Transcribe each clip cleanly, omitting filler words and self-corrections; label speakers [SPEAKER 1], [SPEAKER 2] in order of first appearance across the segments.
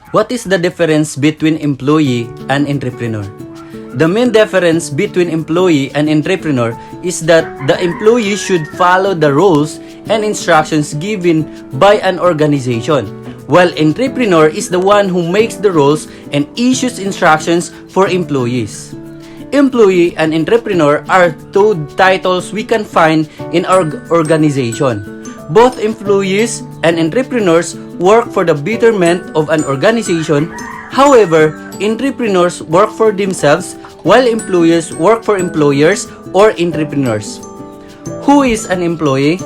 [SPEAKER 1] What is the difference between employee and entrepreneur? The main difference between employee and entrepreneur is that the employee should follow the rules and instructions given by an organization, while entrepreneur is the one who makes the rules and issues instructions for employees. Employee and entrepreneur are two titles we can find in our organization. Both employees and entrepreneurs work for the betterment of an organization. However, entrepreneurs work for themselves while employees work for employers or entrepreneurs. Who is an employee?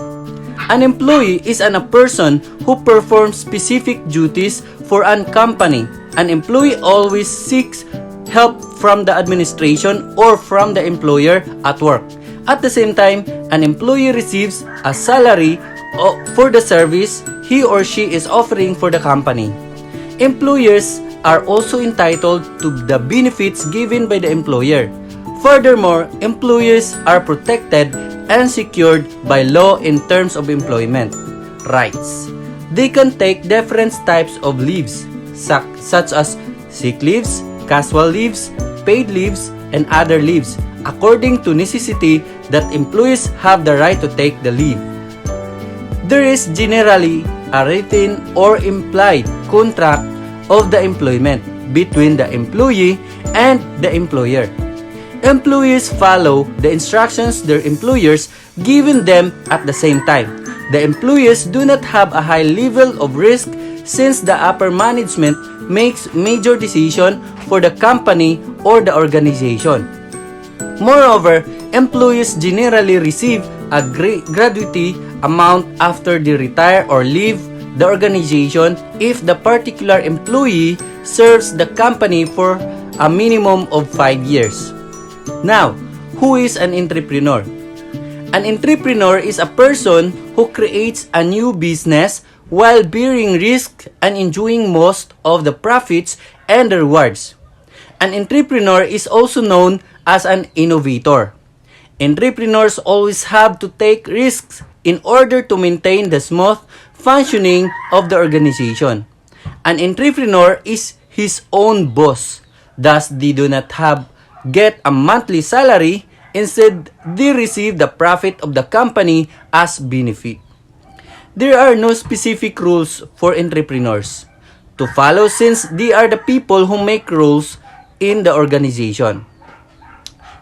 [SPEAKER 1] An employee is a person who performs specific duties for a company. An employee always seeks help from the administration or from the employer at work. At the same time, an employee receives a salary for the service he or she is offering for the company. Employers are also entitled to the benefits given by the employer. Furthermore, employees are protected and secured by law in terms of employment rights. They can take different types of leaves, such as sick leaves, casual leaves, paid leaves, and other leaves, according to necessity that employees have the right to take the leave. There is generally a written or implied contract of the employment between the employee and the employer. Employees follow the instructions their employers given them at the same time. The employees do not have a high level of risk since the upper management makes major decisions for the company or the organization. Moreover, employees generally receive a gratuity amount after they retire or leave the organization if the particular employee serves the company for a minimum of 5 years. Now, who is an entrepreneur? An entrepreneur is a person who creates a new business while bearing risk and enjoying most of the profits and the rewards. An entrepreneur is also known as an innovator. Entrepreneurs always have to take risks in order to maintain the smooth functioning of the organization. An entrepreneur is his own boss, thus they do not get a monthly salary. Instead, they receive the profit of the company as benefit. There are no specific rules for entrepreneurs to follow since they are the people who make rules in the organization.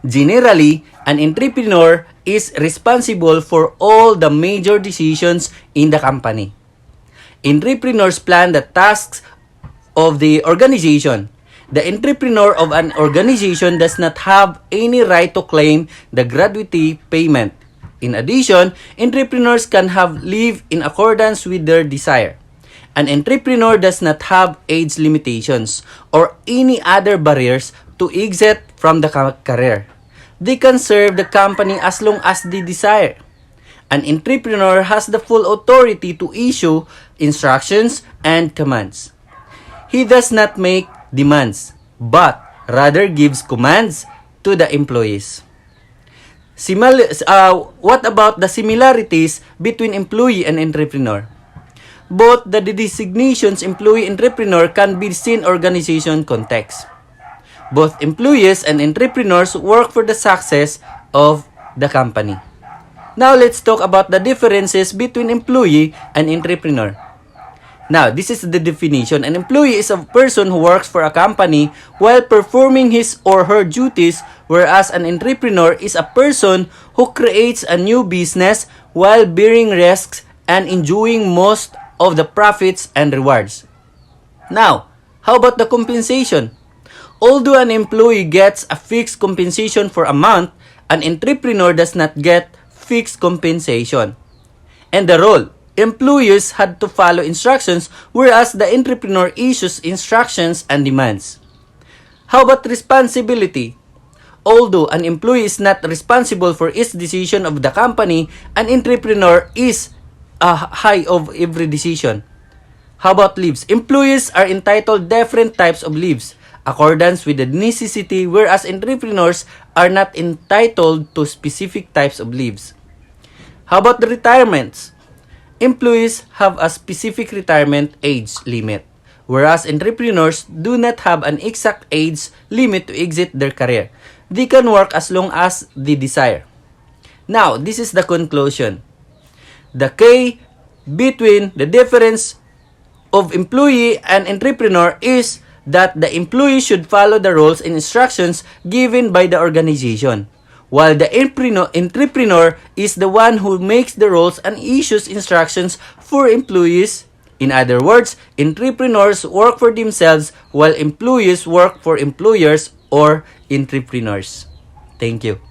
[SPEAKER 1] Generally, an entrepreneur is responsible for all the major decisions in the company. Entrepreneurs plan the tasks of the organization. The entrepreneur of an organization does not have any right to claim the gratuity payment. In addition, entrepreneurs can have leave in accordance with their desire. An entrepreneur does not have age limitations or any other barriers to exit from the career. They can serve the company as long as they desire. An entrepreneur has the full authority to issue instructions and commands. He does not make demands, but rather gives commands to the employees. What about the similarities between employee and entrepreneur? Both the designations employee-entrepreneur can be seen in organization context. Both employees and entrepreneurs work for the success of the company. Now let's talk about the differences between employee and entrepreneur. Now, this is the definition. An employee is a person who works for a company while performing his or her duties, whereas an entrepreneur is a person who creates a new business while bearing risks and enjoying most of the profits and rewards. Now, how about the compensation? Although an employee gets a fixed compensation for a month, an entrepreneur does not get fixed compensation. And the role: employees had to follow instructions, whereas the entrepreneur issues instructions and demands. How about responsibility? Although an employee is not responsible for each decision of the company, an entrepreneur is high of every decision. How about leaves? Employees are entitled different types of leaves, accordance with the necessity, whereas entrepreneurs are not entitled to specific types of leaves. How about the retirements? Employees have a specific retirement age limit, whereas entrepreneurs do not have an exact age limit to exit their career. They can work as long as they desire. Now, this is the conclusion. The key between the difference of employee and entrepreneur is that the employee should follow the rules and instructions given by the organization, while the entrepreneur is the one who makes the rules and issues instructions for employees. In other words, entrepreneurs work for themselves while employees work for employers or entrepreneurs. Thank you.